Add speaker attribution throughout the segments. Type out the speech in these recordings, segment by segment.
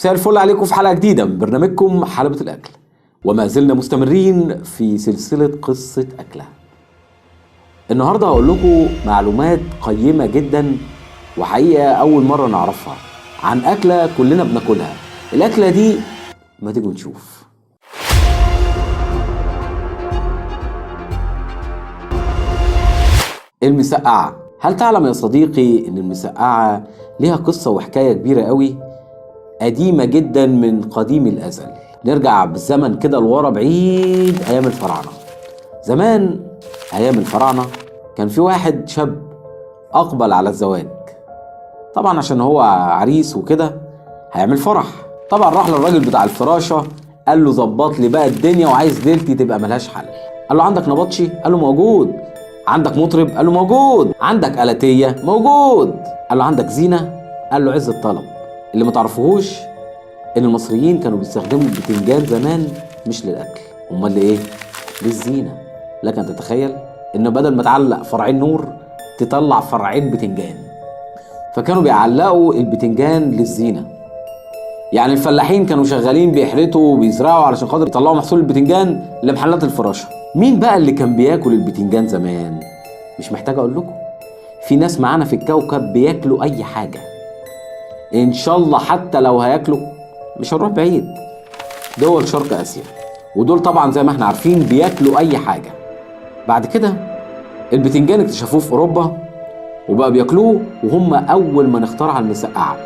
Speaker 1: مساء الفل عليكم في حلقة جديدة من برنامجكم حلبة الأكل، وما زلنا مستمرين في سلسلة قصة أكلة. النهاردة هقول لكم معلومات قيمة جدا وحقيقة أول مرة نعرفها عن أكلة كلنا بناكلها. الأكلة دي ما تيجوا نشوف. المسقعة. هل تعلم يا صديقي إن المسقعة ليها قصة وحكاية كبيرة قوي، قديمة جدا من قديم الأزل. نرجع بالزمن كده لورا بعيد أيام الفراعنة. زمان أيام الفراعنة كان في واحد شاب أقبل على الزواج، طبعا عشان هو عريس وكده هيعمل فرح. طبعا راح للراجل بتاع الفراشة قال له ظبط لي بقى الدنيا وعايز ليلتي تبقى ملهاش حل. قال له عندك نبطشي؟ قال له موجود. عندك مطرب؟ قال له موجود. عندك آلاتية؟ موجود. قال له عندك زينة؟ قال له عز الطلب. اللي ما تعرفوهوش ان المصريين كانوا بيستخدموا البتنجان زمان مش للاكل، امال لايه؟ للزينه. لك ان تتخيل ان بدل ما تعلق فرعين نور تطلع فرعين بتنجان، فكانوا بيعلقوا البتنجان للزينه. يعني الفلاحين كانوا شغالين بيحرثوا وبيزرعوا علشان خاطر يطلعوا محصول البتنجان لمحلات الفراشه. مين بقى اللي كان بياكل البتنجان زمان؟ مش محتاج اقول لكم، في ناس معانا في الكوكب بياكلوا اي حاجه. ان شاء الله حتى لو هياكلوا، مش هنروح بعيد، دول شرق اسيا، ودول طبعا زي ما احنا عارفين بياكلوا اي حاجه. بعد كده البتنجان اكتشفوه في اوروبا وبقى بياكلوه، وهم اول من اخترع المسقعه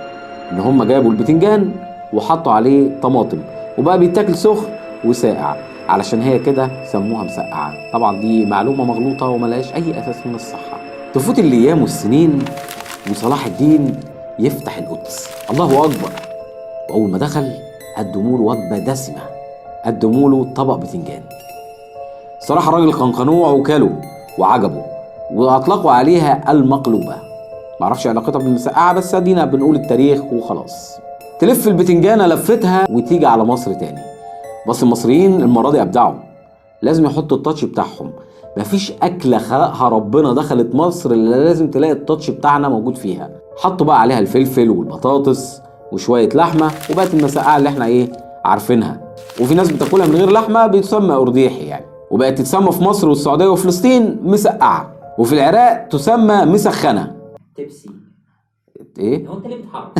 Speaker 1: ان هم جابوا البتنجان وحطوا عليه طماطم وبقى بيتاكل سخن وساقع، علشان هي كده سموها مسقعه. طبعا دي معلومه مغلوطه وملهاش اي اساس من الصحه. تفوت الايام والسنين وصلاح الدين يفتح القدس، الله اكبر، واول ما دخل قدموا له وجبه دسمه، قدموا له طبق بتنجان. صراحه الراجل كان قنوع وكله وعجبه واطلقوا عليها المقلوبه. معرفش علاقتها بالمسقعه، بس ادينا بنقول التاريخ وخلاص. تلف البتنجانه لفتها وتيجي على مصر تاني، بس المصريين المره دي ابدعوا، لازم يحطوا التاتش بتاعهم. مفيش اكله خلقها ربنا دخلت مصر الا لازم تلاقي التاتش بتاعنا موجود فيها. حطوا بقى عليها الفلفل والبطاطس وشويه لحمه وبقت المسقعه اللي احنا عارفينها. وفي ناس بتاكلها من غير لحمه بتسمى ارديحي يعني، وبقت تتسمى في مصر والسعوديه وفلسطين مسقعه، وفي العراق تسمى مسخنه.
Speaker 2: تبسي
Speaker 1: ايه؟
Speaker 2: هو انت ليه بتحرك؟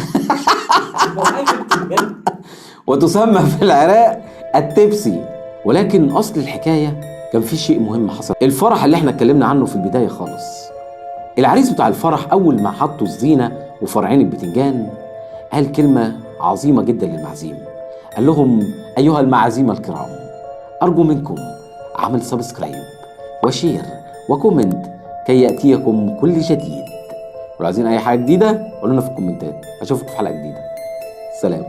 Speaker 1: وتسمى في العراق التبسي. ولكن اصل الحكايه كان في شيء مهم حصل. الفرح اللي احنا اتكلمنا عنه في البدايه خالص، العريس بتاع الفرح اول ما حطوا الزينه وفرعين البتنجان قال كلمه عظيمه جدا للمعازيم. قال لهم ايها المعازيم الكرام، ارجو منكم عمل سبسكرايب وشير وكومنت كي ياتيكم كل جديد. ولو عايزين اي حاجه جديده قولوا لنا في الكومنتات. اشوفكم في حلقه جديده. سلام.